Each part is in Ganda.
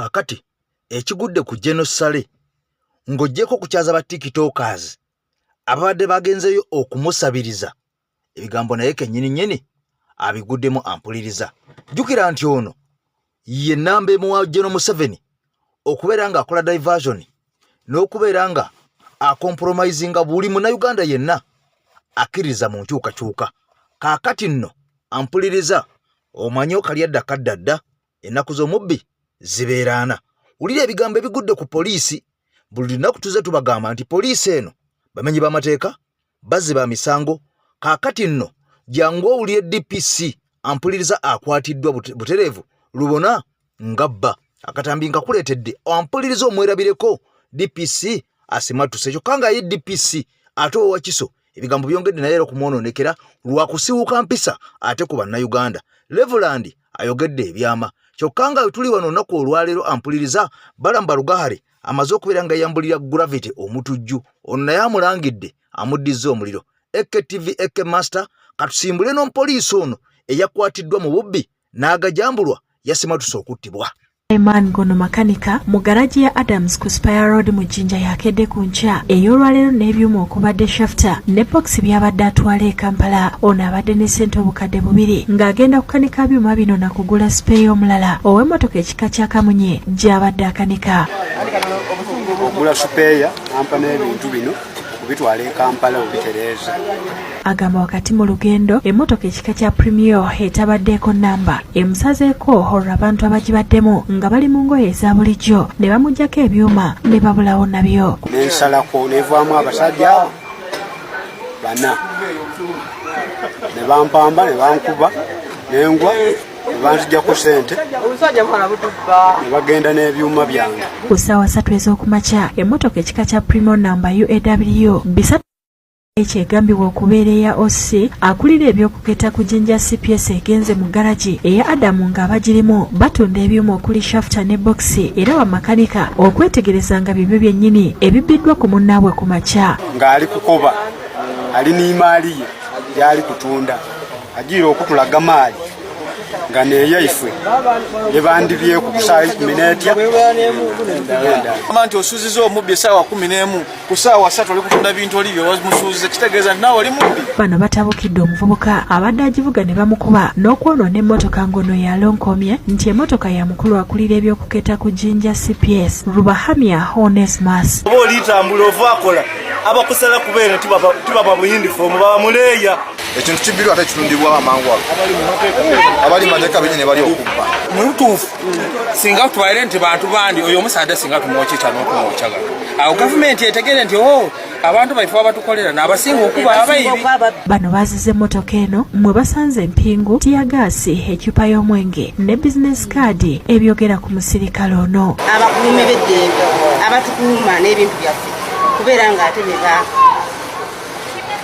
Kakati ekigudde ku General Sale ng'oggyeko kukyaza ba tiktokers ababadde bagenzeyo okumusabiriza ebigambo naye kennyini abiguddemu ampuliriza. Jjukira nti ono ye nnamba emu wa General Museveni okubeera nga akola diversion n'okubeera nga akompromisinga buli munnayuganda yenna akkiriza mu nkyukakyuka. Kaakati nno ampuliriza omanyi okalyadda kaddadda ennaku z'omubbi zibeeraana. Wulira ebigambo ebigudde ku poliisi. Buli lunaku tuze tubagamba nti poliisi eno bamenyi b'amateeka, bazzi ba misango. Kaakati nno jangu owulire DPC ampuliriza akwatiddwa butereevu lubona ngabba akatambi nkakuleetedde ampuliriza omwerabireko DPC asimatuse kyokka nga ye DPC ate owakiso ebigambo byongedde naye era okumwononekera lwakusiwuka mpisa ate ku bannayuganda. Leveland ayogedde ebyama kyokka nga tuli wano olunaku olwaleero ampuliriza balamba lugahale amaze okubeera nga yambulira gravity omutujju ono naye amulangidde amuddiza omuliro. TV Master katusimbule n'omupoliisi ono eyakwatiddwa mu bubbi n'agajambulwa yasimatuse okuttibwa. Eman Gono makanika mu garaji ya Adams ku Spire Road mu Jinja yakedde ku nkya ey'olwaleero n'ebyuma okubadde shafta ne box byabadde atwala e Kampala. Ono abadde ne ssente obukadde 2 ng'agenda kukanika byuma bino na kugula spare omulala ow'emmotoka ekika kya kamunye gy'abadde akanika. Ogula spare ampa n'ebintu bino bitwala e Kampala obitereeza. Agamba wakati mu lugendo emmotoka ekika kya Premio etabaddeeko namba emusazeeko olwo abantu abagibaddemu nga bali mu ngoye eza bulijjo ne bamuggyako ebyuma ne babulawo nabyo. Nensalako nevaamu abasajja bana ne bampamba ne bankuba nengwa banzijjako ssente ne bagenda n'ebyuma byange. Ku ssaawa 3 ez'okumakya emmotoka ekika kya Primo namba UAW bisatu ekyegambibwa okubeera eya OC akulira ebyokuketa ku Jinja CPS egenze mu garaji eya Adamu ng'abagirimu batunda ebyuma okuli shafta ne boxi era wamakanika okwetegereza nga bibyo byennyini ebibbiddwa ku munnaabwe ku makya. Ng'ali kukoba ali n'imaali ye gyali kutunda agiira okutulaga maali nga neyaife yebandibyeko ku ssaawa 10 amanti osuuziza omubbi essaawa 11 ku ssaawa 3 oli kutunda bintu oli byewamusuuziza kitegeeza nti naawe oli mubbi. Bano batabukidde omuvubuka abadde agivuga ne bamukuba n'okwonoona emmotoka ngono yalonkomye nti emmotoka ya mukulu akulira ebyokuketa ku Jinja CPS Rubahamya Onesmus. Oba olitambula ova akola abakusala kubeera tibaba mu uniform baba muleeya. Ekintu kibbiddwa ate kitundibwa amangu ago abali mateeka bennyini bali okubba mutuufu singa tutwalire nti bantu bandi oyo omusaadde singa tumwokyekya n'okumwokyagala awo gavumenti etegere nti abantu baife abatukolera n'abasinga okuba abayibi. Bano bazize emmotoka eno mwe basanze empingu tiyagaasi ecupa y'omwenge ne bizinesi kaadi ebyogera ku musirikale ono. Abakuumi b'eddembe abatukuuma n'ebintu byaffe kubeera ng'ate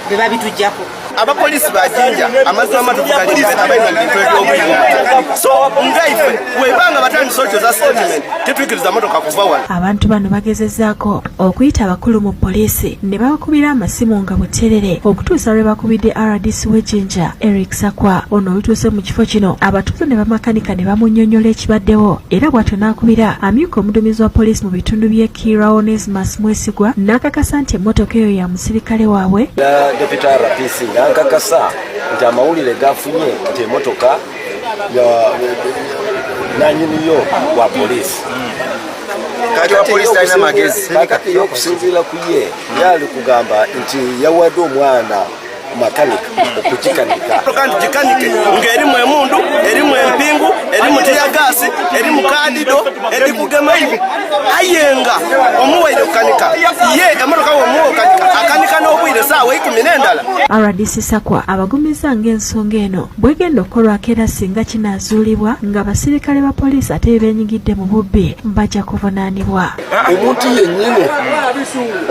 be babitujjako. Abapoliisi ba Jinja amazima amatukuka abayina bintu eby'obuyonjo so ngaife webanga batandise okyo za statement tetwikiriza motoka kuva wano. Abantu bano bagezezzaako okuyita abakulu mu poliisi ne babakubira amasimu nga buterere okutuusa lwe bakubidde RDC w'Ejinja Eric Sakwa. Ono olutuuse mu kifo kino abatuuze ne bamakanika ne bamunnyonnyola ekibaddewo era bw'atyo n'akubira amyuka omuduumizi wa poliisi mu bitundu by'e Kira Onesmus Mwesigwa n'akakasa nti emmotoka eyo ya musirikale waabwe. Deputy RPC nkakasa nti amawulire gafunye nti emmotoka nanyiniyo wa poliisi. Kakati y'okusinziira ku ye yali kugamba nti yawadde omwana makanika okukikanika. Kandi kikanike ng'erimu emundu erimu empingu erimu tiyagaasi erimu kadido eri kugema ayenga omuwaire kukanika ye emotoka womuwa okanika akanika n'obwire saawa 10 RDC Sakwa abagumiza ng'ensonga eno bwegenda okukolwako era singa kinaazuulibwa ng'abasirikale ba poliisi ate beenyigidde mu bubbi bajja kuvunaanibwa. Omuntu yennyini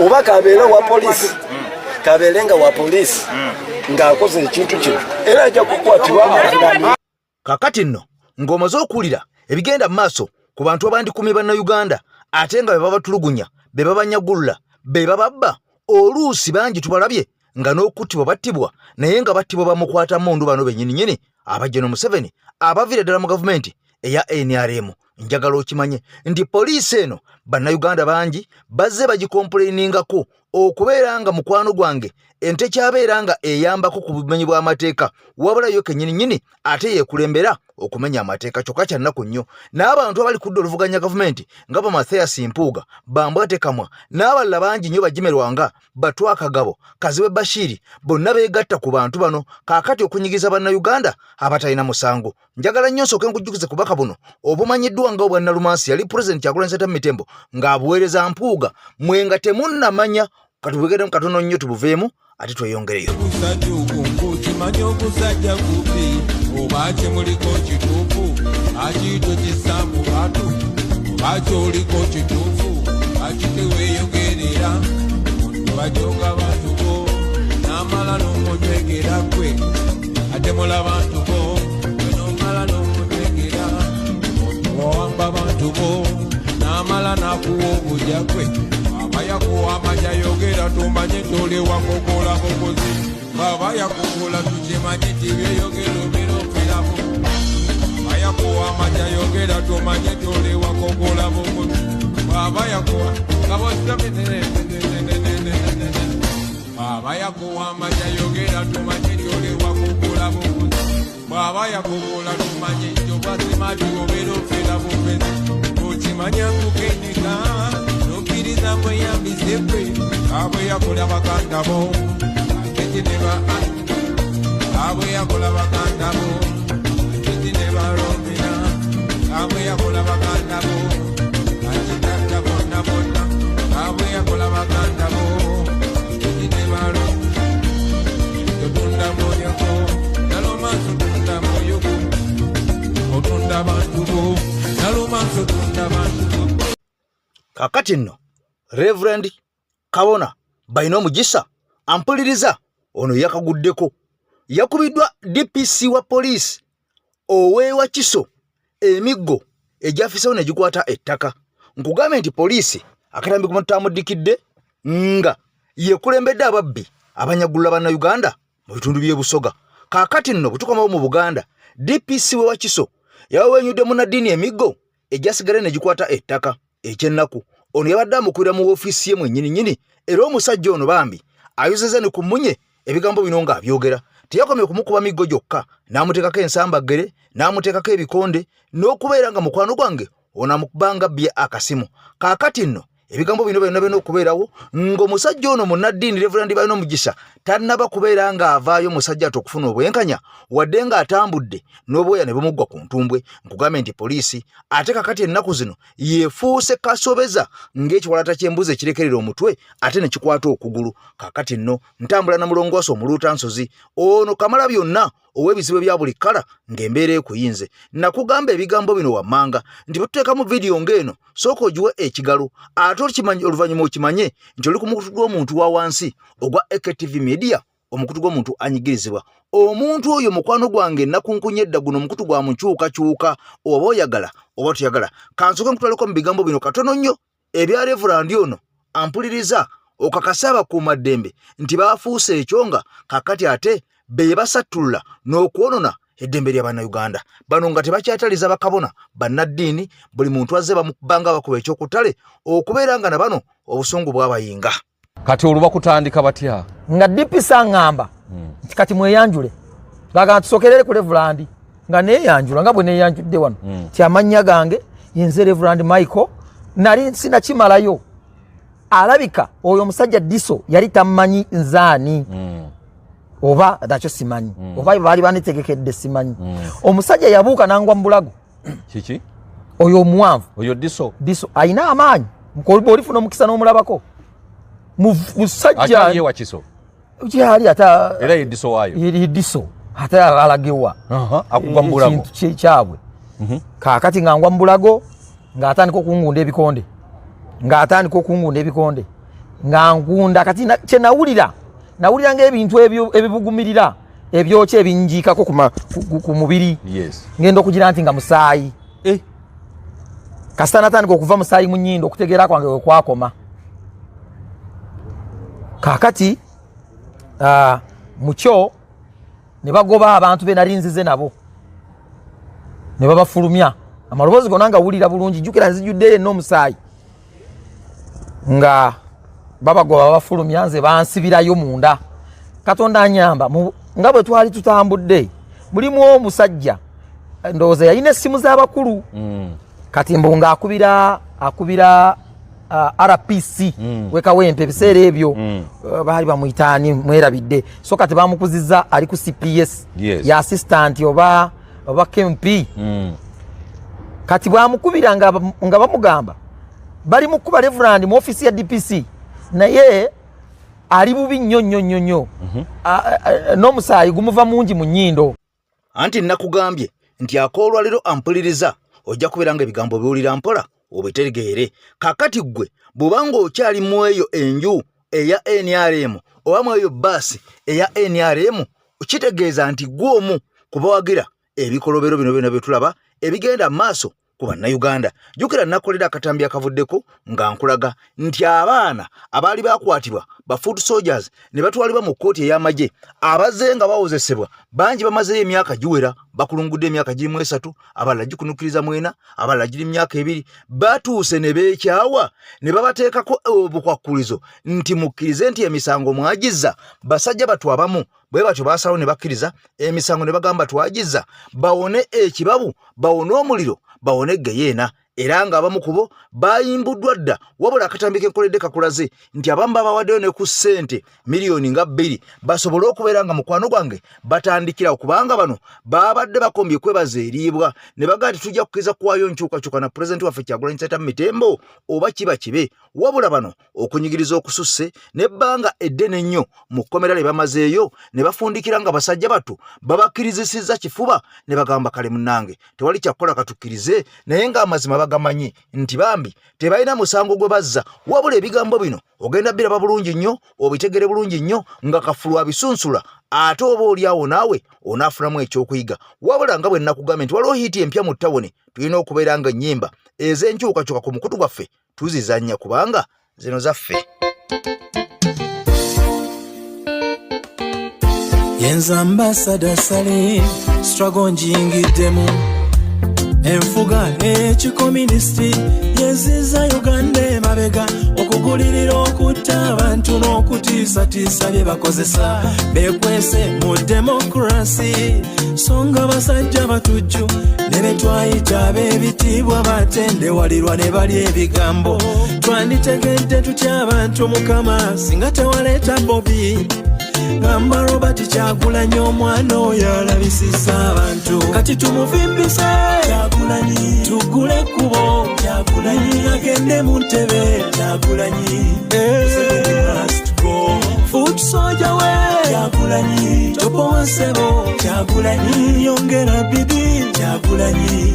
oba kabeera wa poliisi kabeerenga wa poliisi ng'akoze ekintu kino era ajja kukwatibwa. Kakati nno ng'omaze okuwulira ebigenda mu maaso ku bantu abandikumi bannayuganda ate nga be babatulugunya be babanyagulula be bababba oluusi bangi tubalabye nga n'okuttibwa battibwa naye nga battibwa bamukwata mundu bano bennyininyini aba General Museveni abaviira ddala mu gavumenti eya NRM njagala okimanye nti poliisi eno bannayuganda bangi bazze bagikomplainingako okubeera nga mukwano gwange ente kyabeera nga eyambako ku bumenyi bw'amateeka wabula yo kennyini ate yeekulembera okumenya amateeka kyokka kya nnaku nnyo n'abantu abali kudda oluvuganya gavumenti nga ba Mathias Mpuuga Bambwate Kamwa n'abalala bangi nnyo bagimerwanga Batwa Kagabo Kaziwe Bashiri bonna beegatta ku bantu bano kaakati okunyigiza bannayuganda abatalina musango njagala nnyo nsooke nkujjukize ku bubaka buno obumanyiddwa nga obwa Nalumansi yali Pulezidenti Kyagulanyi Ssentamu Mitembo ng'abuweereza Mpuuga mwenga temunnamanya katubegere katono nnyo tubuveemu ate tweyongereyo Baba kuwa maja yogera tumanye tole wakokola kokozi Baba kukola tujemanye tiwe yogero biro filamu Baba kuwa maja yogera tumanye tole wakokola kokozi Baba kuwa kabosita Baba kuwa maja yogera tumanye tole wakokola kokozi Baba kukola tumanye jobasi mati yogero filamu Uchimanya kukenika Nokiriza mwe mbizepwe Abwe yakola bakandabo Atete neba Abwe yakola bakandabo Atete neba romina Abwe yakola bakandabo Atete bona bona Abwe yakola bakandabo Atete neba romina Totunda moyoko Naloma sotunda moyoko Otunda bantubo Naloma sotunda bantubo Kakati nno Reverend Kabona Baino Mugisa ampuliriza ono yakaguddeko yakubiddwa DPC wa police oweewa Kiso emiggo ejafisewo ne gikwata ettaka nkugambe nti police akatambi kumutamuddikidde nga yekulembedde ababbi abanyagula bannayuganda mu bitundu by'ebusoga kakati nno butukomawo mu Buganda DPC wa Kiso yawenyudde munaddiini emiggo ejasigale ne gikwata ettaka ekyennaku ono yabadde amukulira mu ofiisi ye mwennyini era omusajja ono bambi ayozeza ne kumunye ebigambo bino nga abyogera teyakomye kumukuba miggo gyokka n'amuteekako ensambagere n'amuteekako ebikonde n'okubeera nga mukwano gwange ono amukubanga bye akasimu kaakati nno ebigambo bino byonna okubeerawo ng'omusajja ono munnaddiini Reverend Baino Mugisa tannaba kubeera ng'avaayo musajja ate okufuna obwenkanya wadde ng'atambudde n'obwoya ne bumuggwa ku ntumbwe nkugambe nti poliisi ate kakati ennaku zino yeefuuse kasobeza ng'ekiwalata ky'embuzi ekirekerera omutwe ate ne kikwata okugulu kakati nno ntambula na mulongoosa omuluuta nsozi ono kamala byonna ow'ebizibu bya buli kkala ng'embeera ekuyinze nakugamba ebigambo bino wammanga nti batuteekamu vidiyo ng'eno sooka ogiwe ekigalo ate oluvannyuma okimanye nti oli ku mukutu gw'omuntu wa wansi ogwa AKTV Media omukutu gw'omuntu anyigirizibwa omuntu oyo mukwano gwange nakunkunya edda guno omukutu gwa mukyukakyuka oba oyagala oba tuyagala kansooke nkutwaleko mu bigambo bino katono nnyo ebya Reverend ono ampuliriza okakasa abakuumaddembe nti baafuuse ekyonga kakati ate be basattulula n'okwonona eddembe lya bannayuganda bano nga tebakyataliza bakabona bannaddiini buli muntu azze bamukubanga bakuba ekyokutale okubeera nga na bano obusungu bw'abayinga kati oluba kutandika batya nga DPC ngamba kati mweyanjule baga tusokerere ku Reverend nga neyanjula nga bwe neyanjudde wano ti amanya gange yenze Reverend Michael nali sina kimalayo alabika oyo omusajja Diso yali tamanyi nzaani oba dacho simanyi oba bali banitegekedde simanyi omusajja yabuuka nangwa mbulago kiki oyo omuwanvu oyo Diso ayina amaanyi mukolbo olifuna omukisa n'omulabako musajja ati yewa Kiso yali ata era ye Diso wayo ye Diso ata alagewa akugwa mbulago kintu kyabwe kakati ngangwa mbulago ng'atandika okungunda ebikonde ngangunda kati kye nawulira ng'ebintu ebibugumirira ebyokye ebinjiikako ku mubiri ngenda okugira nti nga musaayi kasita natandika okuva musaayi mu nnyindo okutegeera kwange we kwakoma kaakati mukyo ne bagoba abantu be nali nzize nabo ne babafulumya amaloboozi gonna nga wulira bulungi jjukira nzijjudde n'omusaayi nga babagoba bafulumya nze bansibirayo munda Katonda anyamba nga bwe twali tutambudde mulimu omusajja ndowooza yalina essimu z'abakulu kati mbu nga akubira RPC wekawempe ebiseera ebyo baali bamuyitaani mwerabidde so kati bamukuzizza ali ku CPS ya assistant oba KMP kati bwamukubira nga bamugamba bali mu kuba Reverend mu ofisi ya DPC naye ali bubi nnyo n'omusaayi gumuva mungi mu nnyindo anti nakugambye nti akoolwaliro ampuliriza ojja kubeera nga ebigambo biwulira mpola obitegeere kakati gwe bw'obanga okyali mu eyo enju eya NRM oba mu eyo baasi eya NRM kitegeeza nti gw'omu kubawagira ebikolobero bino byonna bye tulaba ebigenda maaso ku bannayuganda jjukira nakolera akatambi akavuddeko nga nkulaga nti abaana abaali bakwatibwa ba food soldiers ne batwalibwa mu kkooti ey'amagye abazze nga bawozesebwa bangi bamazeyo emyaka giwera bakulungudde emyaka girimu 3 abalala gikunukiriza 4 abalala giri myaka 2 batuuse ne beekyawa ne babateekako obukwakkulizo nti mukkirize nti emisango mwagizza basajja batwabamu bwe batyo baasalawo ne bakkiriza emisango ne bagamba twagizza bawone ekibabu bawone omuliro bawone geyeena era nga abamu kubo bayimbuddwa dda wabula akatambi kenkoledde kakulaze nti abamu babawaddeyo ne ku ssente miliyoni nga 2 basobole okubeera nga mukwano gwange batandikira okubanga bano babadde bakombye kwebaza eriibwa ne bagaa nti tujja kukkiriza kuwaayo nkyukakyuka na pulezidenti waffe Kyagulanyi Ssentamu Mitembo oba kiba kibe wabula bano okunyigiriza okususse n'ebbanga eddene nnyo mu kkomera lye bamazeeyo ne bafundikira nga basajja batu babakkirizisizza kifuba ne bagamba kale munnange tewali kyakukola katukkirize naye ng'amazima bagamanyi nti bambi tebalina musango gwe bazza wabula ebigambo bino ogenda biraba bulungi nnyo obitegere bulungi nnyo nga kafulu abisunsula ate oba oliawo naawe onaafunamu ekyokuyiga wabula nga bwe nakugambye nti waliwo hiiti empya mu ttawuni tulina okubeera nga nnyimba ez'enkyukakyuka ku mukutu gwaffe tuzizannya kubanga zino zaffe yenza ambassador Sale struggle njingiddemu enfuga ekikomunisiti yeziza Uganda emabega okugulirira okutta abantu n'okutiisatiisa bye bakozesa bekwese mu demokrasi songa basajja batujju ne betwayita ab'ebitiibwa batendewalirwa ne bali ebigambo twanditegedde tutya abantu Mukama singa tewaleeta Bobi gamba Robert Kyagulanyi omwana oyo alabisizza abantu kati tumuvimbise Kyagulanyi tugule ekkubo Kyagulanyi agende mu ntebe Kyagulanyi foot soldier we Kyagulanyi topo nsebo Kyagulanyi yongera bibi Kyagulanyi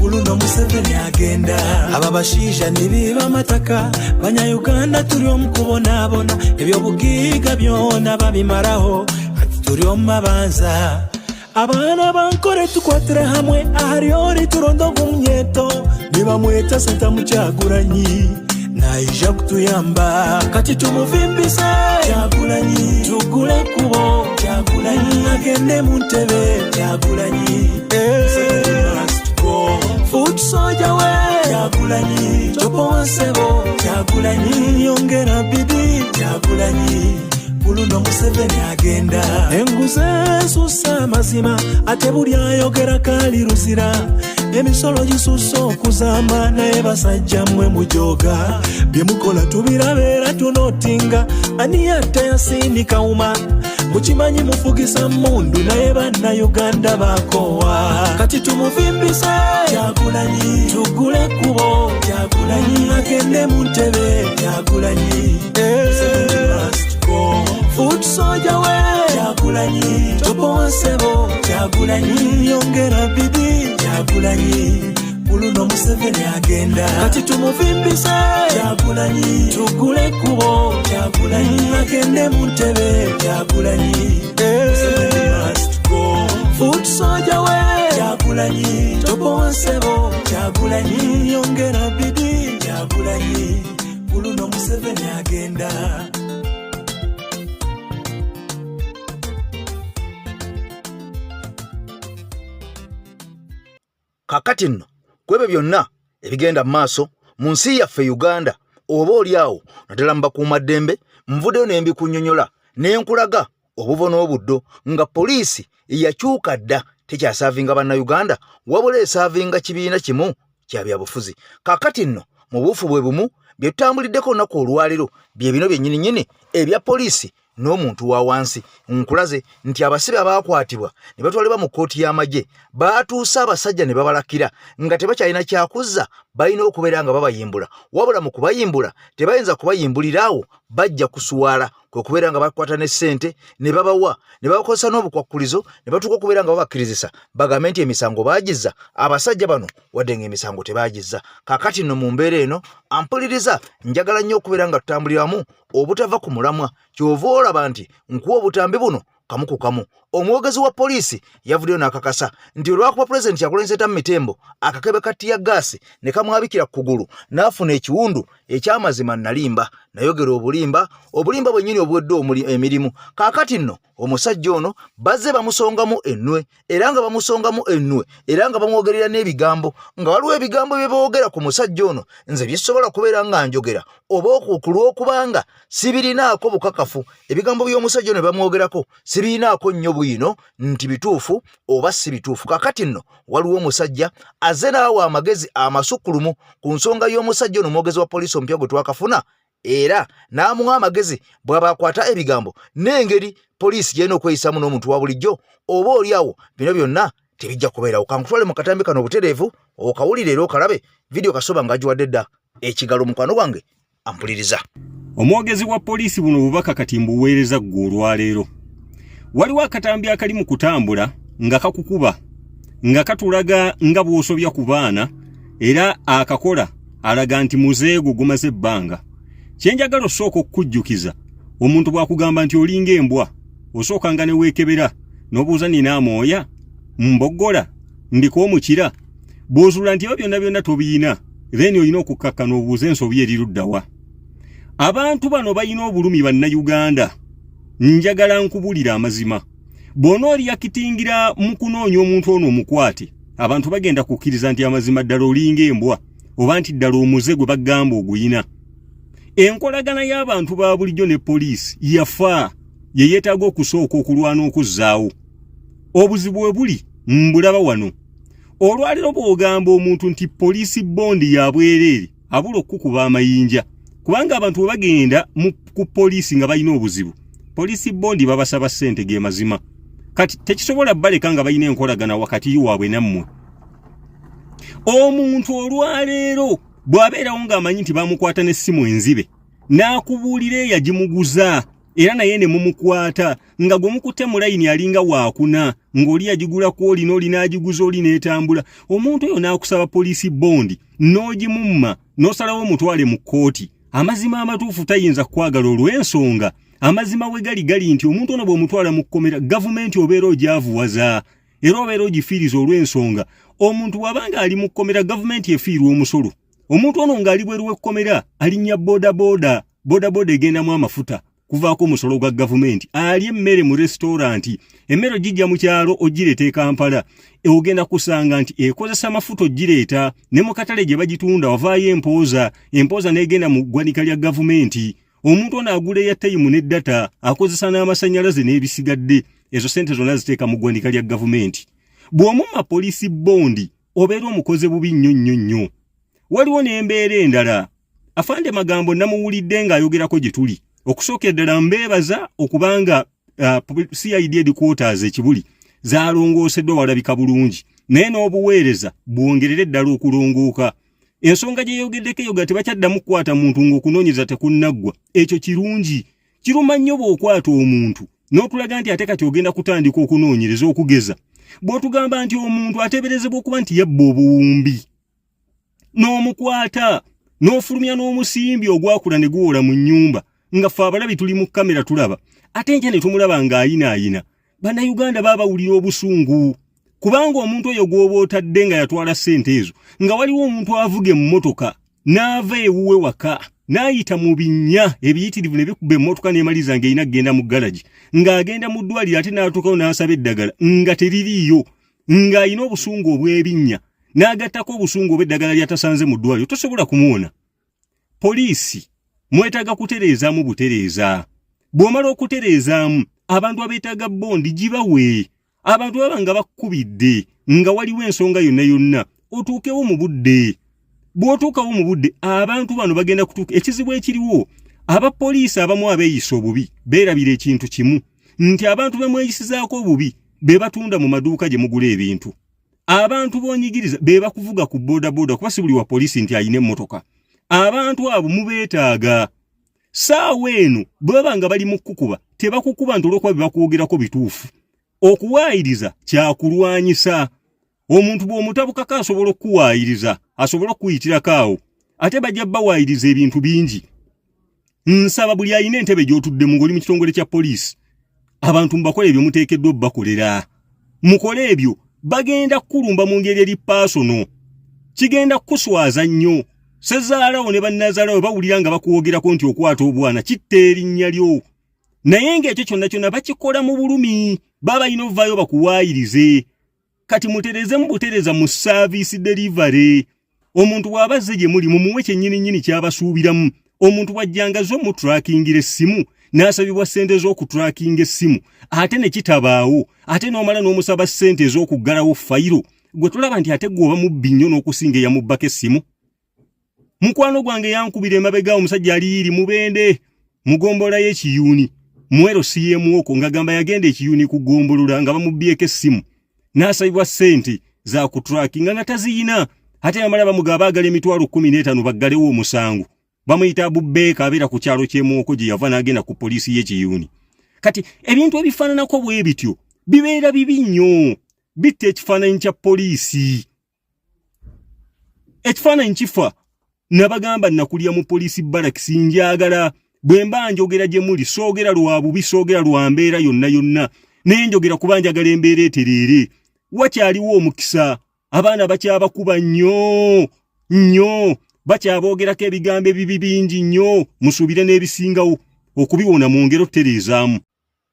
Uluno Museveni agenda ababashiija nibiba amataka banyayuganda tuli omukubonaabona ebyobugiiga byona babimaraho kati tuli omumabanza abaana bankore tukwatire hamwe ahari oli turondoga omunyeto nibamweta Ssentamu Kyagulanyi naija kutuyamba kati tumuvimbise Kyagulanyi tugule ekkubo Kyagulanyi agende mu ntebe Kyagulanyi foot soldier we Kyagulanyi topo nsebo Kyagulanyi yongera bibi Kyagulanyi Uluno Museveni agenda enguze esussa amazima ate buli ayogera kaali luzira emisolo gisussa okuzamba naye basajja mmwe mujoga byemukola tubirabeera tunootinga ani yatta yasindika uma mukimanyi mufugisa mundu naye bannayuganda bakoowa kati tumuvimbise Kyagulanyi tugule ekkubo Kyagulanyi agende mu ntebe Kyagulanyi foot soldier we Kyagulanyi topo nsebo Kyagulanyi yongera bibi Kyagulanyi Uluno Museveni agenda kati tumuvimbise Kyagulanyi tugule ekkubo Kyagulanyi agende mu ntebe Kyagulanyi foot soldier we Kyagulanyi topo nsebo Kyagulanyi yongera bibi Kyagulanyi Uluno Museveni agenda kakati nno kwebyo byonna ebigenda maaso mu nsi yaffe Uganda oba oli awo naddala mu bakuumaddembe nvuddeyo ne mbikunnyonnyola ne nkulaga obuvo n'obuddo nga poliisi yakyuka dda tekyasaavinga bannayuganda wabula esaavinga kibiina kimu kya byabufuzi. Kaakati nno mu buufu bwe bumu bye tutambuliddeko olunaku olwaleero bye bino byennyini ebya poliisi n'omuntu wa wansi. Nkulaze nti abasibe abaakwatibwa ne batwalibwa mu kkooti y'amagye baatuusa abasajja ne babalakira nga tebakyalina kyakuzza, balina okubeera nga babayimbula, wabula mu kubayimbula tebayinza kubayimbuliraawo, bajja kusuwala kwe kubeera nga bakwata ne ssente ne babawa ne babakozesa n'obukwakkulizo ne batuuka okubeera nga babakkirizisa bagambe nti emisango baagizza. Abasajja bano wadde ng'emisango tebaagizza. Kaakati nno mu mbeera eno ampuliriza, njagala nnyo okubeera nga tutambuliramu obutava ku mulamwa. Kyova olaba nti nkuwa obutambi buno kamu ku kamu. Omwogezi wa poliisi yavuddeyo n'akakasa nti olwakuba pulezidenti yakulonzeta mu mitembo akakebe ka tiyaggaasi ne kamwabikira ku kugulu n'afuna ekiwundu eky'amazima nalimba. Nayogera obulimba bwennyini obwedde emirimu. Kaakati nno omusajja ono bazze bamusongamu ennwe era nga bamwogerera n'ebigambo, nga waliwo ebigambo bye boogera ku musajja ono nze bisobola kubeera nga njogera oba okulw'okubanga sibirinaako bukakafu. Ebigambo by'omusajja ono bamwogerako sibirinaako nnyo bwino nti bituufu oba si bituufu. Kaakati nno waliwo omusajja azze n'awa amagezi amasukkulumu ku nsonga y'omusajja ono omwogezi wa poliisi omupya gwe twakafuna, era n'amuwa amagezi bw'aba akwata ebigambo n'engeri poliisi gyena okweyisaamu n'omuntu wa bulijjo. Oba oli awo bino byonna tebijja kubeerawo. Kankutwale mu katambi kano obutereevu okawulire era okalabe. Vidiyo Kasoba ng'agiwadde dda ekigalo mukwano gwange ampuliriza. Omwogezi wa poliisi buno bubaka kati mbuweereza ggwe olwaleero. Waliwo akatambi akali mu kutambula nga kakukuba nga katulaga nga bw'osobya ku baana era akakola alaga nti muzeego gumaze ebbanga. Kyenjagala osooka okukujjukiza, omuntu bw'akugamba nti olinga embwa osooka nga ne weekebera n'obuuza nina amooya mboggola ndiko omukira bw'ozuula nti ebyo byonna tobiyina, then olina okukkakkana obuuza ensobi eri luddawa. Abantu bano balina obulumi bannayuganda. Njagala nkubulira amazima. Bw'onooli yakitingira mu kunoonya omuntu ono omukwate, abantu bagenda kukkiriza nti amazima ddala olinga embwa oba nti ddala omuze gwe bagamba oguyina. Enkolagana y'abantu ba bulijjo ne poliisi yafa, ye yeetaaga okusooka okulwana okuzzaawo. Obuzibu bwe buli mbulaba wano. Olwaliro bw'ogamba omuntu nti poliisi bondi ya bwereere abula okukuba amayinja, kubanga abantu bwe bagenda ku poliisi nga balina obuzibu, poliisi bondi babasaba ssente ge mazima. Kati tekisobola baleka nga balina enkolagana wakati waabwe nammwe. Omuntu olwaleero bw'abeerawo ng'amanyi nti bamukwata n'essimu enzibe n'akubuulira eyagimuguza era naye ne mumukwata nga gwe mukutte mu layini alinga waakuna ng'oli yagigula ku oli n'oli n'agiguza oli n'etambula, omuntu oyo n'akusaba poliisi bondi n'ogimumma n'osalawo omutwale mu kkooti. Amazima amatuufu tayinza kwagala olw'ensonga amazima we gali nti omuntu ono bw'omutwala mu kkomera gavumenti obeera ogyavuwaza era obeera ogifiiriza olw'ensonga omuntu wabanga ali mu kkomera gavumenti efiirwa omusolo. Omuntu ono ng'ali bweru w'ekkomera alinnya bodaboda egendamu amafuta kuvaako omusolo gwa gavumenti, ali emmere mu restauranti, emmere ogijja mu kyalo ogireeta e Kampala, ogenda kusanga nti ekozesa mafuta ogireeta ne mu katale gye bagitunda wavaayo empooza n'egenda mu ggwanika lya gavumenti. Omuntu ono agula ya tayimu ne data akozesa n'amasannyalaze n'ebisigadde, ezo ssente zonna ziteeka mu ggwanika lya gavumenti. Bw'omumma poliisi bondi obeera omukoze bubi nnyo. Waliwo n'embeera endala. Afande Magambo namuwulidde ng'ayogerako gye tuli. Okusooka ddala mbeebaza okubanga CID headquarters ekibuli zaalongooseddwa walabika bulungi, naye n'obuweereza bwongerere ddala okulongooka. Ensonga gye yogeddeko eyo tebakyaddamu kukwata muntu ng'okunoonyeza tekunnaggwa. Ekyo kirungi. Kiruma nnyo bw'okwata omuntu n'otulaga nti ate kati ogenda kutandika okunoonyereza okugeza. Bw'otugamba nti omuntu ateeberezebwa okuba nti yabba obuwumbi, n'omukwata n'ofulumya n'omusimbi ogwakula ne guwola mu nnyumba nga ffe abalabi tuli mu kamera tulaba, ate enkya ne tumulaba ng'ayinaayina, bannayuganda baabawulira obusungu. Kubanga omuntu oyo gw'oba otadde nga yatwala ssente ezo nga waliwo omuntu avuga emmotoka n'ava ewuwe waka n'ayita mu binnya ebiyitirivu ne bikuba emmotoka n'emaliza ng'erina kgenda mu galagi ng'agenda mu ddwaliro ate n'atuukawo n'asaba eddagala nga teririiyo ng'ayina obusungu obw'ebinnya n'agattako obusungu obw'eddagala lyatasanze mu ddwaliro tosobola kumuwona. Poliisi mwetaaga kutereezaamu butereeza. Bw'omala okutereezaamu abantu abeetaaga bondi gibawe. Abantu baba nga bakkubidde nga waliwo ensonga yonna yonna otuukewo mu budde. Bw'otuukawo mu budde abantu bano bagenda kutuuka. Ekizibu ekiriwo abapoliisi abamu abeeyisa obubi beerabira ekintu kimu nti abantu bemweyisizaako obubi be batunda mu maduuka gye mugula ebintu. Abantu b'onyigiriza be bakuvuga ku bodaboda kuba si buli wa poliisi nti ayina emmotoka. Abantu abo mubeetaaga. Saawa eno bwe baba nga bali mu kukuba tebakukuba nti olw'okuba bye bakwogerako bituufu. Okuwaayiriza kyakulwanyisa. Omuntu bw'omutabukako asobola okuwaayiriza asobola okuyitirako awo ate bajja bawaayiriza ebintu bingi. Nsaba buli ayina entebe gy'otuddemu ng'oli mu kitongole kya poliisi abantu mubakole ebyo muteekeddwa obbakolera. Mukole ebyo bagenda kukulumba mu ngeri eri paasono. Kigenda kukuswaza nnyo. Sezaalawo ne bannazaalawo bawulira nga bakuwogerako nti okwata obwana kitta erinnya lyo. Naye ng'ekyo kyonna kyonna bakikola mu bulumi. Baba ino ovaayo bakuwaayirize. Kati mutereze mu butereza mu service delivery. Omuntu bw'abazze gye muli mumuwe kyennyini ky'abasuubiramu. Omuntu bw'ajjanga zo mu trackingira essimu n'asabibwa ssente z'okutrackinga essimu ate ne kitabaawo ate n'omala n'omusaba ssente ez'okuggalawo fayiro gwe tulaba nti ate gw'oba mubbi nnyo n'okusinga eyamubbako essimu. Mukwano gwange yankubira emabega omusajja aliiri mubende mugombola y'ekiyuuni mwero CMO ng'agamba yagenda ekiyuuni kugombolola nga bamubbyeko essimu n'asabibwa ssente za kutrackinga nga taziyina ate yamala bamugaba agala emitwalo 15 baggalewo omusango. Bamuyita Abubeeka abeera ku kyalo ky'Emwoko gye yava n'agenda ku poliisi y'ekiyuuni. Kati ebintu ebifaananako bwe bityo bibeera bibi nnyo. Bitta ekifaananyi kya poliisi. Ekifaananyi kifa. Nabagamba nakulya mu poliisi barakisi njagala. Bwe mba njogera gye muli soogera lwa bubi soogera lwa mbeera yonna yonna. Naye njogera kuba njagala embeera etereere. Wakyaliwo omukisa. Abaana bakyabakuba nnyo. Bakyaboogerako ebigambo ebibi bingi nnyo musuubire n'ebisingawo okubiwona mu ngero tereezaamu.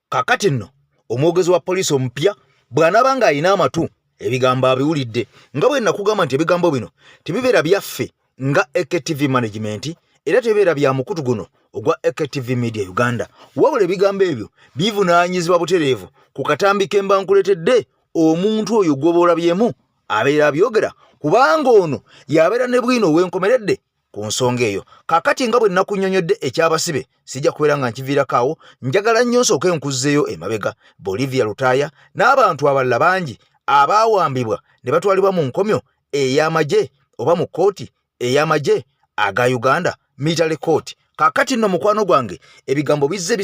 Kakati nno omwogezi wa poliisi omupya bw'anaaba ng'ayina amatu ebigambo abiwulidde nga bwe nakugamba nti ebigambo bino tebibeera byaffe nga AKTV management era tebibeera bya mukutu guno ogwa AKTV Media Uganda. Wabula ebigambo ebyo bivunaanyizibwa butereevu ku katambi ke mba nkuleetedde omuntu oyo gw'oboolabyemu abeera abyogera kubanga ono yabeera ne bwino wenkomeredde ku nsonga eyo. Kakati nga bwe nakunnyonnyodde ekyabasibe sijja kubeera nga nkiviirako awo njagala nnyo nsooke nkuzzeeyo emabega. Bolivia Lutaaya n'abantu abalala bangi abaawambibwa ne batwalibwa mu nkomyo ey'amagye oba mu kkooti ey'amagye aga Uganda Military Court. Kakati nno mukwano gwange ebigambo bizze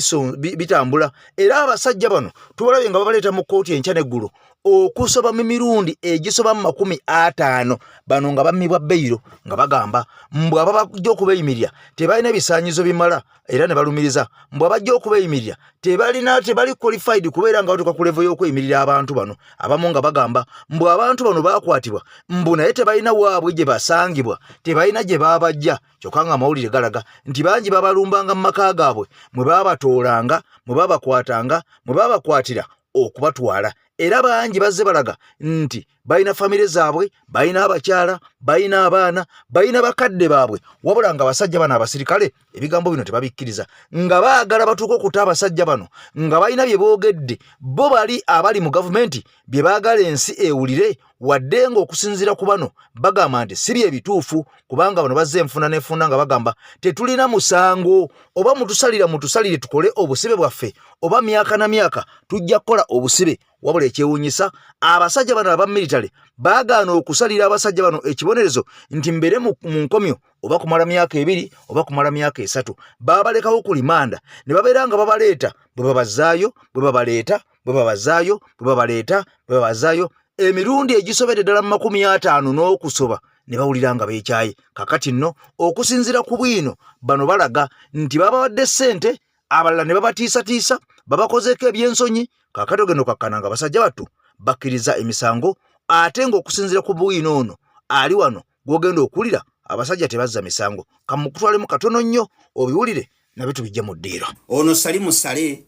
bitambula era abasajja bano tubalabye nga babaleeta mu kkooti enkya n'eggulu okusoba mu mirundi egisoba mu 50 bano nga bammibwa beyiro nga bagamba mbwe ababajja okubeeyimirira tebalina bisaanyizo bimala era ne balumiriza mbwe abajja okubeeyimirira tebali qualified kubeera nga batuuka ku level y'okweyimirira abantu bano. Abamu nga bagamba mbwe abantu bano baakwatibwa mbu naye tebalina waabwe gye basangibwa tebalina gye baabajja kyokka nga amawulire galaga nti bangi babalumbanga mu maka gaabwe mwe baabatoolanga mwe baabakwatanga mwe baabakwatira okubatwala era bangi bazze balaga nti balina famire zaabwe balina abakyala balina abaana balina bakadde baabwe wabula nga abasajja bano abasirikale ebigambo bino tebabikkiriza nga baagala batuuka okuta abasajja bano nga balina bye boogedde bo bali abali mu gavumenti bye baagala ensi ewulire wadde ng'okusinziira ku bano bagamba nti si bye bituufu kubanga bano bazze enfuna n'enfuna nga bagamba tetulina musango oba mutusalire tukole obusibe bwaffe oba myaka na myaka tujja kukola obusibe. Wabula ekyewuunyisa abasajja bano aba military baagaana okusalira abasajja bano ekibonerezo nti mbere mu nkomyo oba kumala myaka 2 oba kumala myaka 3 babalekawo ku limanda ne babeera nga babaleeta bwe babazaayo bwe babaleeta bwe babazaayo bwe babaleeta bwe babazaayo emirundi egisobedde ddala mu 50 n'okusoba ne bawulira nga beekyaye. Kakati nno okusinziira ku bwino bano balaga nti babawadde ssente abalala ne babatiisatiisa babakozeeko ebyensonyi. Kakati ogenda okakkana nga basajja battu bakkiriza emisango ate ng'okusinziira ku bwino ono ali wano gw'ogenda okulira abasajja tebazza misango. Kamukutwalemu katono nnyo obiwulire nabyo tubijja mu ddiiro. Ono Salimu Sale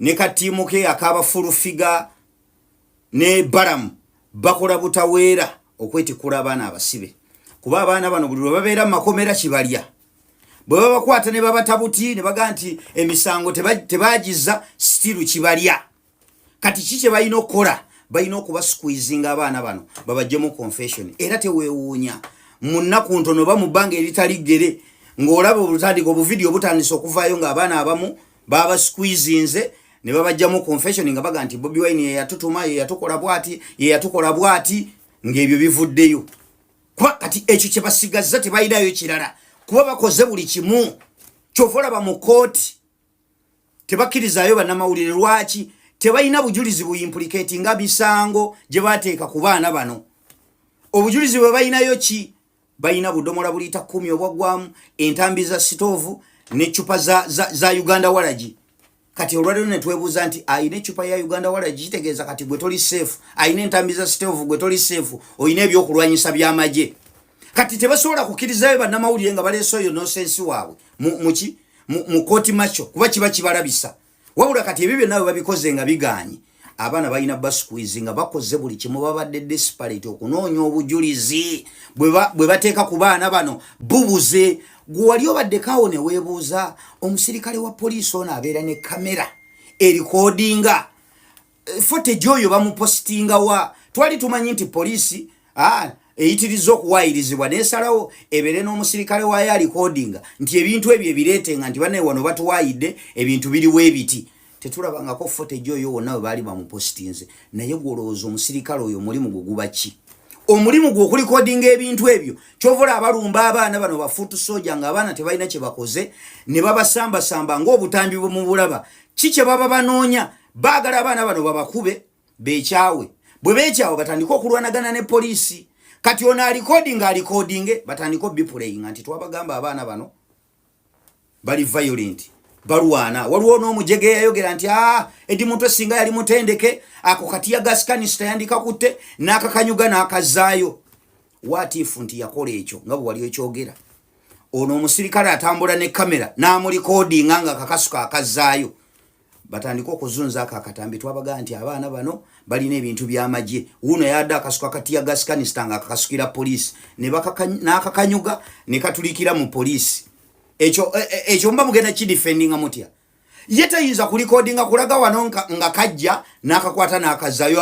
ne katiimu ke ak'abafulufiga ne Balamu bakola butaweera okwetikula abaana abasibe kuba abaana bano buli babeera mu makomera kibalya bwe babakwata ne babatabuti ne baga nti emisango tebagiza stilu kibalya kati kiki balina okukola balina okuba squeezing abaana bano babajjemu confession era teweewuunya mu nnaku ntono ba mu bbanga eritali ggere ng'olaba obutandika obuvidiyo butandisa okuvaayo ng'abaana abamu baba squeezinze ne babajjamu confession nga baga nti Bobi Wine yatutuma yatukola bwati ng'ebyo bivuddeyo kuba kati ekyo kye basigazza tebalinayo kirala kuba bakoze buli kimu kyova olaba mu kooti tebakkirizayo bannamawulire lwaki tebalina bujulizi buimplicate nga bisango gye bateeka ku baana bano obujulizi bwe balinayo ki balina budomola bulita 10 obwaggwamu entambi za sitovu n'eccupa za Uganda Waragi kati olwalero ne twebuuza nti ayina eccupa ya Uganda Waragi kitegeeza kati gwe toli safe ayina entambi za sitovu gwe toli safe oyina ebyokulwanyisa by'amagye kati tebasobola kukkirizayo bannamawulire nga baleese oyo nosensi waabwe mu kooti macho kuba kiba kibalabisa wabula kati ebyo byonna babikoze nga biganye abaana balina basqueeze nga bakoze buli kimu babadde desperate okunoonya obujulizi bwe bateeka ku baana bano bubuze gwe wali obaddekawo ne weebuuza omusirikale wa poliisi ono abeera ne kamera erikodinga footage oyo bamupositinga wa twali tumanyi nti poliisi eyitiriza okuwayirizibwa nesalawo ebeere n'omusirikale waayo alikodinga nti ebintu ebyo ebireetenga nti bane wano batuwayidde ebintu biriwo ebiti tetulabangako footage oyo wonna bwe baali bamupositinze naye gwolowooza omusirikale oyo omulimu gwe guba ki omulimu gwe okulikodinga ebintu ebyo kyovola abalumba abaana bano bafuutu soja nga abaana tebalina kye bakoze ne babasambasamba ng'obutambi bwe mu bulaba ki kye baba banoonya baagala abaana bano babakube beekyawe bwe beekyawe batandika okulwanagana ne poliisi kati ono alikodinge batandika bipulayinga nti twabagamba abaana bano bali violent balwana waliwo n'omujege yayogera nti edi muntu esinga yali mutendeke ako kati ya gas canister yandika kutte n'akakanyuga n'akazaayo watifu nti yakola ekyo nga bwe wali ekyogera ono omusirikale atambula ne kamera n'amulikodinga nga kakasuka akazaayo batandika okuzunza akatambi twabaga nti abaana bano balina ebintu by'amagye uno yadda akasuka kati ya gas canister nga akasukira poliisi n'akakanyuga ne katulikira mu poliisi ekyo mba mugenda kidefendinga mutya ye tayinza kulikodinga kulaga wano nga kajja n'akakwata n'akazaayo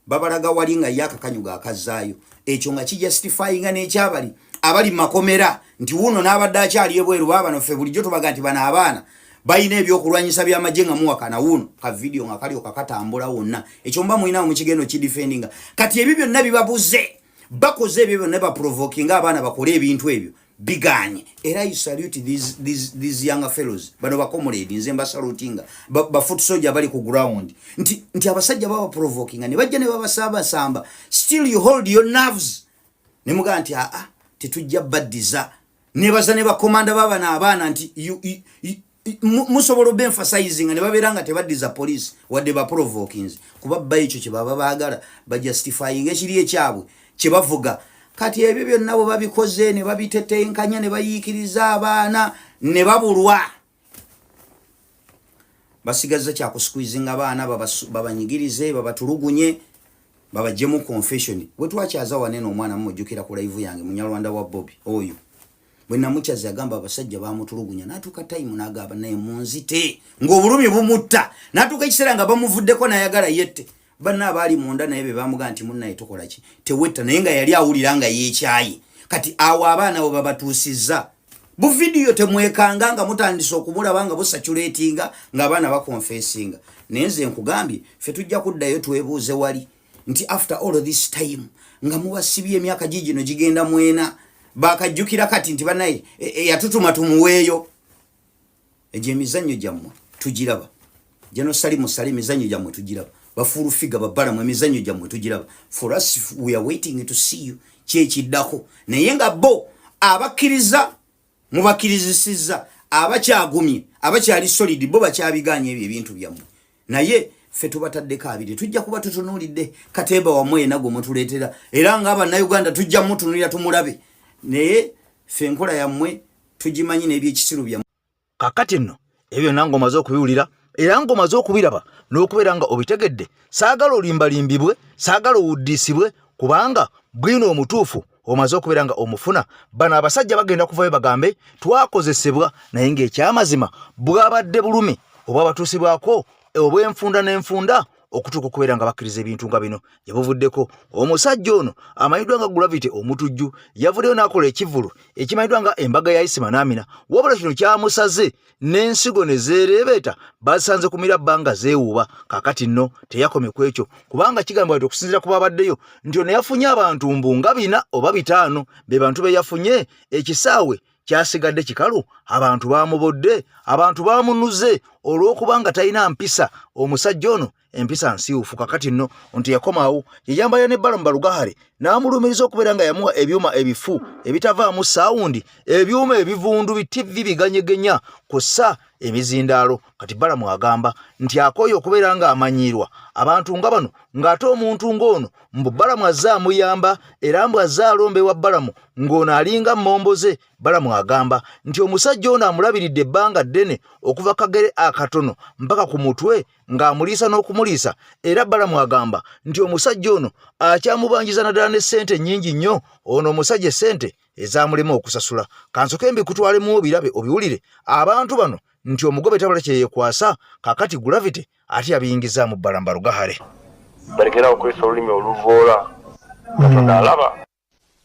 babalaga wali nga ye akakanyuga akazaayo ekyo nga kijustifyinga n'ekyabali abali mu makomera nti uno n'abadde akyali ebweru baabano ffe bulijjo tubaga nti bano abaana balina ebyokulwanyisa by'amagye nga muwakana wuno ka video nga kali okakatambula wonna ekyo mba mulinawo mu kigendo kidefendinga kati ebyo byonna bibabuze bakoze ebyo byonna baprovokinga abaana bakole ebintu ebyo biganye era you salute these younger fellows bano bakomoledi nze mbasalutinga bafoot soldier bali ku ground nti abasajja baba provokinga ne bajja ne babasamba still you hold your nerves ne muga nti tetujja baddiza ne bazane bakomanda baba na abaana nti musobola emphasizing ne baberanga tebaddiza police wadde ba provokings kuba baycho kye baba baagala ba justifying ekiri ekyabwe kye bavuga kati ebyo byonna bo babikoze ne babitetenkanya ne bayiikiriza abaana ne babulwa basigaza kya kusqueezing abaana babanyigirize babatulugunye babajjemu confession bwe twakyaza wanene omwana mmujjukira ku live yange Munyarwanda wa Bobby oyo bwe namukyaza agamba abasajja bamutulugunya natuka time n'agamba naye munzite ng'obulumi bumutta natuka ekiseera nga bamuvuddeko nayagala yette banna abaali munda naye be bamuga nti munnaye tukola ki tewetta naye nga yali awulira nga yeekyayi kati awo abaana bo babatuusizza bu video temwekanga nga mutandisa okumulaba nga busaturatinga ng'abaana bakonfesinga naye nze nkugambye ffe tujja kuddayo twebuuze wali nti after all of this time nga mubasibye emyaka gigino gigenda mwena bakajjukira kati nti banaye yatutuma tumuweeyo egyo emizannyo gyammwe tugiraba Jeno Salimu emizannyo gyammwe tugiraba bafuru figa babalamu emizannyo gyammwe tugiraba for us we are waiting to see you kyekiddako naye nga bo abakkiriza mubakirizisiza abakyagumye abakyali solid bo bakyabiganye ebyo ebintu byammwe naye ffe tubataddeko abiri tujja kuba tutunuulidde kateeba wamwe nagwo mutuleetera era nga abannayuganda tujja mutunuulira tumulabe naye ffe enkola yammwe tugimanyi n'ebyekisiru byammwe kakati nno ebyo nange omaze okubiwulira era ng'omaze okubiraba n'okubeera nga obitegedde saagala olimbalimbibwe saagala owuddisibwe kubanga bwino omutuufu omaze okubeera nga omufuna bano abasajja bagenda kuvayo bagambe twakozesebwa naye ng'ekyamazima bwabadde bulumi oba batuusibwako obw'enfunda n'enfunda okutuuka okubeera nga bakkiriza ebintu nga bino yabuvuddeko. Omusajja ono amanyiddwa nga Gravity omutujju yavuddeyo n'akola ekivulu ekimanyiddwa nga embaga ya Isima n'Amina, wabula kino kyamusaze n'ensigo ne zeereebeeta basanze kumira bbanga zeewuuba. Kaakati nno teyakomye ku ekyo kubanga kigambibwa nti okusinziira ku baabaddeyo nti ono yafunye abantu mbunga 4 oba 5 be bantu be yafunye, ekisaawe kyasigadde kikalu, abantu baamubodde, abantu baamunuze olw'okubanga talina mpisa. Omusajja ono empisa nsiufu. Kakati nno nti yakomaawo yeyambaya n'ebbala mu Balugahare n'amulumiriza okubeera nga yamuwa ebyuma ebifu ebitavaamu saawundi, ebyuma ebivundu bitivi biganyegenya kussa emizindaalo. Kati Balamu agamba nti akooye okubeera nga amanyiirwa abantu nga bano ng'ate omuntu ng'ono mbu Balamu azze amuyamba era mbu azze alombewa Balamu ng'ono alinga mmomboze. Balamu agamba nti omusajja ono amulabiridde ebbanga ddene okuva kagere akatono mpaka ku mutwe ng'amuliisa n'okumuliisa, era Balamu agamba nti omusajja ono akyamubanjiza naddala ne ssente nnyingi nnyo. Ono omusajja ssente ezamulema okusasula. Kansoke mbikutwalemu obirabe obiwulire abantu bano nti omugobe tabula kye yeekwasa. Kaakati Gravity ate yabiyingiza mu bbala mu Balugahare. Balekera okwesa olulimi oluvoola. Katonda alaba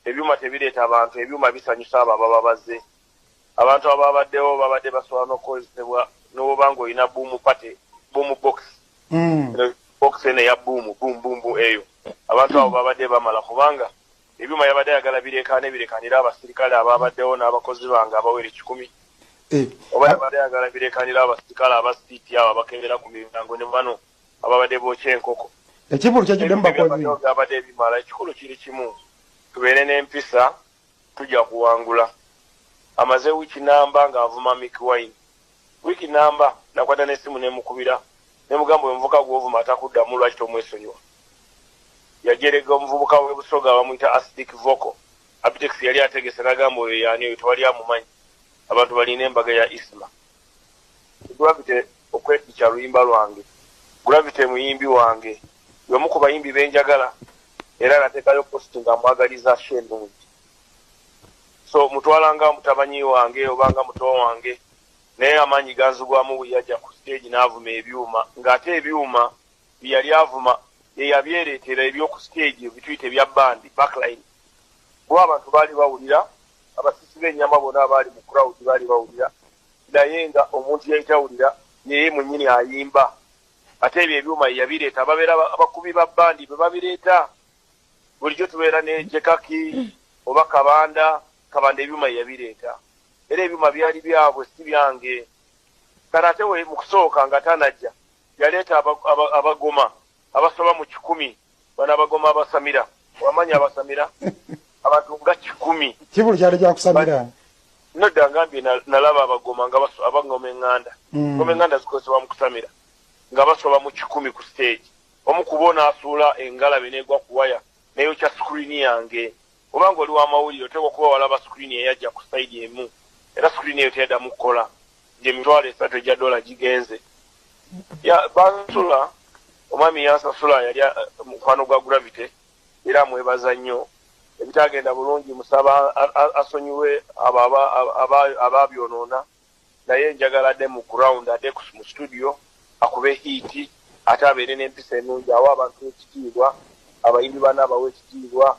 ebyuma tebireeta abantu, ebyuma bisanyusa abo ababa bazze. Abantu ababaddewo babadde basobola n'okukozesebwa n'oba ng'olina buumu pate buumu box box ene ya buumu buumu eyo abantu abo babadde bamala kubanga ebyuma yabadde ayagala birekanira abasirikale ababaddewo n'abakozi bange abawera 10 oba yabadde ayagala birekanira abasirikale abasiti abo abakebera ku mirango ne bano ababadde bookya enkoko. Ekivulu kyajjudde mu bakozi abadde ebimala. Ekikulu kiri kimu, tubeere n'empisa, tujja kuwangula. Amaze wiki namba ng'avuma Mick Wine. Wiki namba nakwata n'essimu n'emukubira nemugamba omuvubuka gw'ovuma atakuddamu lwaki tomwesonyiwa. Yajerega omuvubuka w'e Busoga bamuyita acidic vocal. Abitex yali ategese n'agamba oyo yaani oyo tewali amumanyi. Abantu balina embaga ya Isma. Gravity okweticha luyimba lwange. Gravity muyimbi wange. Y'omu ku bayimbi benjagala era nateekayo post nga mwagaliza shenungi. So mutwalanga mutabanyi wange obanga muto wange naye amaanyi ganzugwamu bwe yajja ku stage n'avuma ebyuma ng'ate ebyuma byali avuma yeyabyereetera eby'oku stage bituyite bya bandi backline. Kuba abantu baali bawulira, abasisi b'ennyama bonna abaali mu crowd baali bawulira, naye nga omuntu yayitawulira yeye mwennyini ayimba. Ate ebyo ebyuma yabireeta ababeera abakubi ba bandi be babireeta. Bulijjo tubeera ne Jekaki oba Kabanda ebyuma yabireeta. Era ebyuma byali byabwe si byange. Karate we mu kusooka nga tanajja yaleeta abagoma abasoba mu 10 bana abagoma abasamira. Wamanya abasamira abantu nga 10. Kibulu kyali kya kusamira. Nodda ngambye nalaba abagoma nga abangoma enganda. Ngoma enganda zikozesebwa mu kusamira nga basoba mu 10 ku stage. Omu kubona asuula engalabe n'egwa ku waya nayo kya screen yange. Obanga oli w'amawulire oteekwa okuba walaba screen eyajja ku side emu era screen eyo teyaddamu kukola gyemitwalo 3 egya dola gigenze. Bansula omwami yansasula yali mukwano gwa Gravity era amwebaza nnyo. Ebitagenda bulungi musaba asonyiwe ababyonoona naye njagala adde mu ground adde mu studio akube hiti ate abeere n'empisa ennungi awo abantu ekitiibwa abayimbi bana abawe ekitiibwa.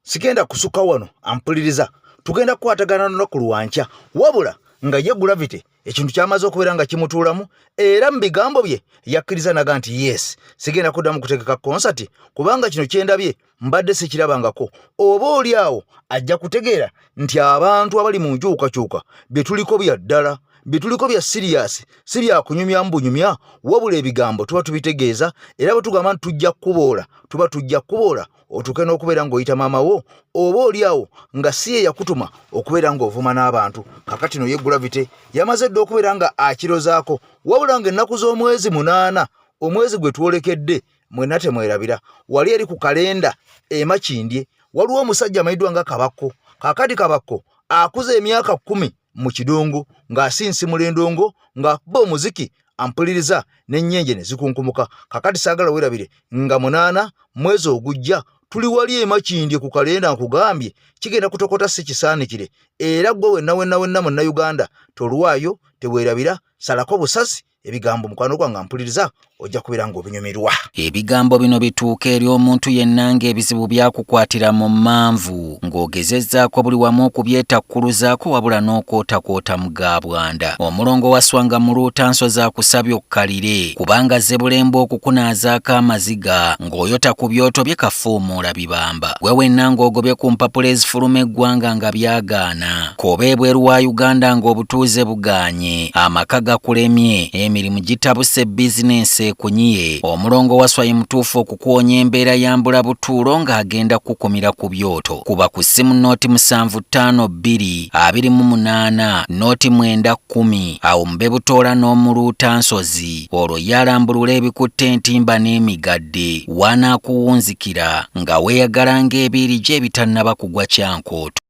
Sigenda kusuka wano ampuliriza tugenda kukwatagana n'olunaku lwankya wabula nga ye Gravity ekintu kyamaze okubeera nga kimutuulamu era mu bigambo bye yakkiriza naga nti yes sigenda kuddamu kutegeka konsati kubanga kino kyendabye mbadde sikirabangako. Oba oli awo ajja kutegeera nti abantu abali mu nkyukakyuka bye tuliko bya ddala bituliko bya serious si bya kunyumya mbunyumya wabula ebigambo tuba tubitegeeza era bwe tugamba tujja kuboola tuba tujja kuboola otuke n'okubeera ng'oyita maama wo oba oli awo nga si ye yakutuma okubeera ng'ovuma n'abantu. Kakati no ye Gravity yamaze dde okubeera nga akirozaako wabula ng'ennaku z'omwezi 8 omwezi gwe twolekedde mwenna temwerabira wali eri ku kalenda emakindye waliwo omusajja amayiddwa nga Kabakko. Kakati Kabakko akuze emyaka 10 mu kidongo ng'asinsimula endongo ng'akuba omuziki ampuliriza n'ennyenje ne zikunkumuka. Kakati saagala weerabire nga 8 mwezi ogujja tuli wali emakindye ku kalenda nkugambye kigenda kutokota si kisaanikire. Era gwe wenna Munnayuganda tolwayo teweerabira salako busasi. Ebigambo mukwano gwange ampuliriza ojja kubeera ng'obinyumirwa. Ebigambo bino bituuka eri omuntu yenna ng'ebizibu byakukwatira mu manvu ng'ogezezzaako buli wamu okubyetakkuluzaako wabula n'okootakoota mu gaabwanda. Omulongo wa Swanga mu Luutanso zaakusabye okkalire kubanga Zebbulembo okukunaazaako amaziga ng'oyota ku byoto bye kafuumuula bibamba. Gwe wenna ng'ogobye ku mpapula ezifuluma eggwanga nga byagaana. Koba ebweru wa Uganda ng'obutuuze bugaanye, amaka gakulemye, emirimu gitabuse bizinensi ekunyiye. Omulongo wa Swai mutuufu okukuwonya embeera ya mbulabutuulo ng'agenda kukumira ku byoto. Kuba ku ssimu nooti 7552 28 nooti 910 awo mube butoola n'omuluutansozi olwo yalambulula ebikutte entimba n'emigadde wanaakuwunzikira nga weeyagala ng'ebiiri gye ebitannaba kugwa kyankooto.